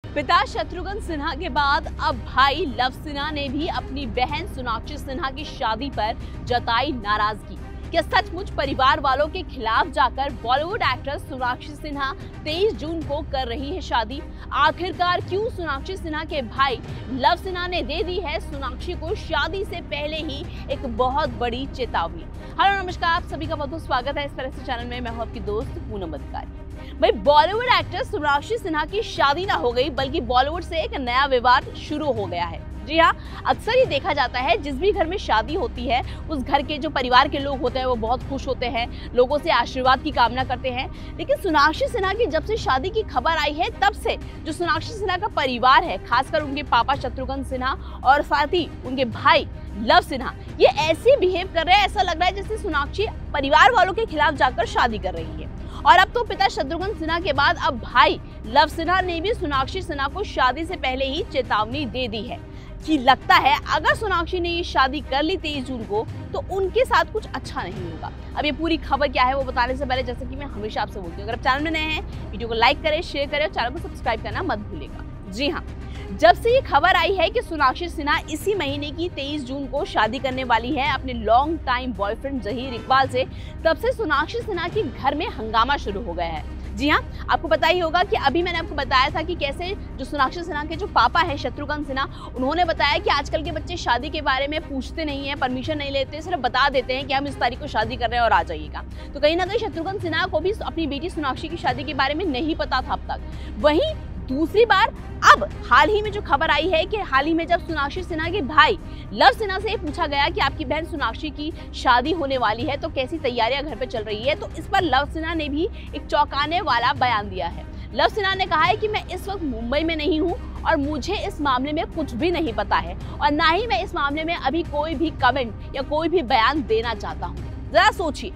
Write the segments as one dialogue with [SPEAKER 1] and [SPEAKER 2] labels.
[SPEAKER 1] पिता शत्रुघ्न सिन्हा के बाद अब भाई लव सिन्हा ने भी अपनी बहन सोनाक्षी सिन्हा की शादी पर जताई नाराजगी। क्या सचमुच परिवार वालों के खिलाफ जाकर बॉलीवुड एक्ट्रेस सोनाक्षी सिन्हा 23 जून को कर रही है शादी? आखिरकार क्यों सोनाक्षी सिन्हा के भाई लव सिन्हा ने दे दी है सोनाक्षी को शादी से पहले ही एक बहुत बड़ी चेतावनी। हेलो नमस्कार, आप सभी का बहुत बहुत स्वागत है इस तरह से चैनल में। मैं हूं आपकी दोस्त पूनम अधिकारी। भाई बॉलीवुड एक्ट्रेस सोनाक्षी सिन्हा की शादी ना हो गई बल्कि बॉलीवुड से एक नया विवाद शुरू हो गया है। जी हाँ, अक्सर ही देखा जाता है जिस भी घर में शादी होती है उस घर के जो परिवार के लोग होते हैं वो बहुत खुश होते हैं, लोगों से आशीर्वाद की कामना करते हैं। लेकिन सोनाक्षी सिन्हा की जब से शादी की खबर आई है तब से जो सोनाक्षी सिन्हा का परिवार है, खासकर उनके पापा शत्रुघ्न सिन्हा और साथ ही उनके भाई लव सिन्हा, ये ऐसे बिहेव कर रहे हैं, ऐसा लग रहा है जैसे सोनाक्षी परिवार वालों के खिलाफ जाकर शादी कर रही है। और अब तो पिता शत्रुघ्न सिन्हा के बाद अब भाई लव सिन्हा ने भी सोनाक्षी सिन्हा को शादी से पहले ही चेतावनी दे दी है कि लगता है अगर सोनाक्षी ने ये शादी कर ली 23 जून को तो उनके साथ कुछ अच्छा नहीं होगा। अब ये पूरी खबर क्या है वो बताने से पहले, जैसे कि मैं हमेशा आपसे बोलती हूँ, अगर आप चैनल में नए हैं वीडियो को लाइक करें, शेयर करें और चैनल को सब्सक्राइब करना मत भूलिएगा। जी हाँ, जब से ये खबर आई है कि सोनाक्षी सिन्हा इसी महीने की 23 जून को शादी करने वाली है अपने long time boyfriend Zaheer Iqbal से, तब से सोनाक्षी सिन्हा के घर में हंगामा शुरू हो गया है। जी हाँ, आपको पता ही होगा कि अभी मैंने आपको बताया था कि कैसे जो सोनाक्षी सिन्हा के जो पापा हैं शत्रुघ्न सिन्हा, उन्होंने बताया कि आजकल के बच्चे शादी के बारे में पूछते नहीं है, परमिशन नहीं लेते, सिर्फ बता देते हैं कि हम इस तारीख को शादी कर रहे हैं और आ जाइएगा। तो कहीं ना कहीं शत्रुघ्न सिन्हा को भी अपनी बेटी सोनाक्षी की शादी के बारे में नहीं पता था अब तक। वहीं दूसरी बार अब हाल ही में जो खबर आई है कि हाल ही में जब सोनाक्षी सिन्हा के भाई लव सिन्हा से पूछा गया कि आपकी बहन सोनाक्षी की शादी होने वाली है तो कैसी तैयारियां घर पे चल रही है, तो इस पर लव सिन्हा ने भी एक चौंकाने वाला बयान दिया है। लव सिन्हा ने कहा है कि मैं इस वक्त मुंबई में नहीं हूं और मुझे इस मामले में कुछ भी नहीं पता है और ना ही मैं इस मामले में अभी कोई भी कमेंट या कोई भी बयान देना चाहता हूँ। जरा सोचिए,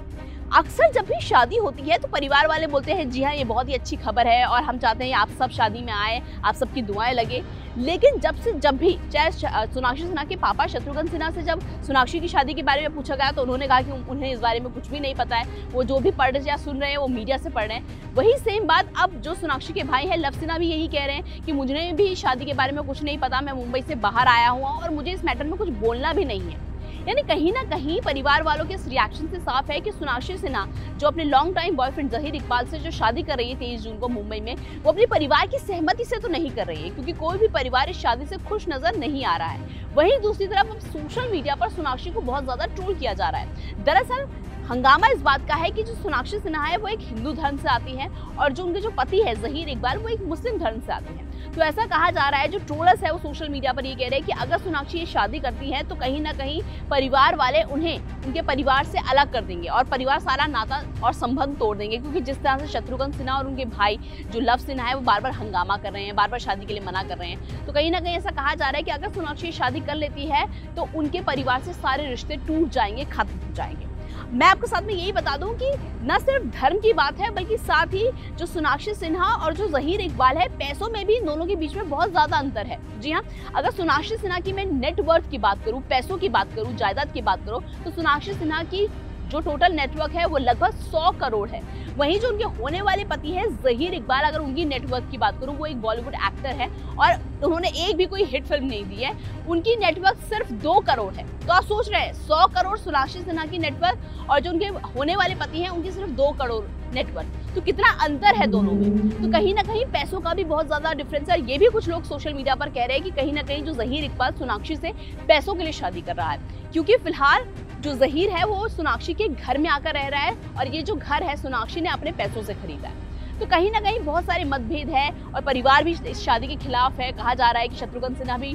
[SPEAKER 1] अक्सर जब भी शादी होती है तो परिवार वाले बोलते हैं जी हाँ ये बहुत ही अच्छी खबर है और हम चाहते हैं आप सब शादी में आए, आप सबकी दुआएं लगे। लेकिन जब भी चाहे सोनाक्षी सिन्हा के पापा शत्रुघ्न सिन्हा से जब सोनाक्षी की शादी के बारे में पूछा गया तो उन्होंने कहा कि उन्हें इस बारे में कुछ भी नहीं पता है, वो जो भी पढ़ रहे या सुन रहे हैं वो मीडिया से पढ़ रहे हैं। वही सेम बात अब जो सोनाक्षी के भाई है लव सिन्हा भी यही कह रहे हैं कि मुझे भी शादी के बारे में कुछ नहीं पता, मैं मुंबई से बाहर आया हूँ और मुझे इस मैटर में कुछ बोलना भी नहीं है। यानी कहीं ना कहीं परिवार वालों के इस रिएक्शन से साफ है कि सोनाक्षी सिन्हा जो अपने long time boyfriend Zaheer Iqbal से जो शादी कर रही है 23 जून को मुंबई में, वो अपने परिवार की सहमति से तो नहीं कर रही है, क्योंकि कोई भी परिवार इस शादी से खुश नजर नहीं आ रहा है। वहीं दूसरी तरफ अब सोशल मीडिया पर सोनाक्षी को बहुत ज्यादा ट्रोल किया जा रहा है। दरअसल हंगामा इस बात का है कि जो सोनाक्षी सिन्हा है वो एक हिंदू धर्म से आती है और जो उनके जो पति है जहीर इकबाल वो एक मुस्लिम धर्म से आते हैं। तो ऐसा कहा जा रहा है, जो ट्रोलर्स है वो सोशल मीडिया पर ये कह रहे हैं कि अगर सोनाक्षी ये शादी करती है तो कहीं ना कहीं परिवार वाले उन्हें उनके परिवार से अलग कर देंगे और परिवार सारा नाता और संबंध तोड़ देंगे, क्योंकि जिस तरह से शत्रुघ्न सिन्हा और उनके भाई जो लव सिन्हा है वो बार बार हंगामा कर रहे हैं, बार बार शादी के लिए मना कर रहे हैं। तो कहीं ना कहीं ऐसा कहा जा रहा है कि अगर सोनाक्षी शादी कर लेती है तो उनके परिवार से सारे रिश्ते टूट जाएंगे, खत्म हो जाएंगे। मैं आपके साथ में यही बता दूं कि न सिर्फ धर्म की बात है बल्कि साथ ही जो सोनाक्षी सिन्हा और जो जहीर इकबाल है, पैसों में भी दोनों के बीच में बहुत ज्यादा अंतर है। जी हाँ, अगर सोनाक्षी सिन्हा की मैं नेटवर्थ की बात करूं, पैसों की बात करूं, जायदाद की बात करूं, तो सोनाक्षी सिन्हा की जो टोटल नेटवर्क है वो लगभग 100 करोड़ है। वहीं जो उनके होने वाले पति है जहीर इकबाल, अगर उनकी नेटवर्क की बात करूं, वो एक बॉलीवुड एक्टर है और उन्होंने एक भी कोई हिट फिल्म नहीं दी है, उनकी नेटवर्क सिर्फ 2 करोड़ है। तो आप सोच रहे हैं 100 करोड़ सोनाक्षी सिन्हा की नेटवर्क और जो उनके होने वाले पति हैं उनकी सिर्फ 2 करोड़ नेटवर्क, तो कितना अंतर है दोनों में। तो कहीं ना कहीं पैसों का भी बहुत ज्यादा डिफरेंस है। ये भी कुछ लोग सोशल मीडिया पर कह रहे हैं कि कहीं ना कहीं जो जहीर इकबाल सोनाक्षी से पैसों के लिए शादी कर रहा है, क्योंकि फिलहाल जो जहीर है वो सोनाक्षी के घर में आकर रह रहा है और ये जो घर है सोनाक्षी ने अपने पैसों से खरीदा है। तो कहीं ना कहीं बहुत सारे मतभेद है और परिवार भी इस शादी के खिलाफ है। कहा जा रहा है कि शत्रुघ्न सिन्हा भी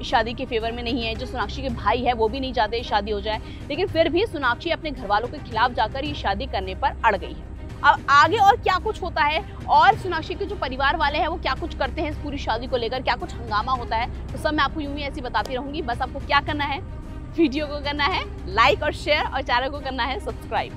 [SPEAKER 1] शादी के फेवर में नहीं है, जो सोनाक्षी के भाई है वो भी नहीं चाहते शादी हो जाए, लेकिन फिर भी सोनाक्षी अपने घर वालों के खिलाफ जाकर ये शादी करने पर अड़ गई है। अब आगे और क्या कुछ होता है और सोनाक्षी के जो परिवार वाले हैं वो क्या कुछ करते हैं इस पूरी शादी को लेकर, क्या कुछ हंगामा होता है, तो सब मैं आपको यूं ही ऐसी बताती रहूंगी। बस आपको क्या करना है, वीडियो को करना है लाइक और शेयर और चैनल को करना है सब्सक्राइब।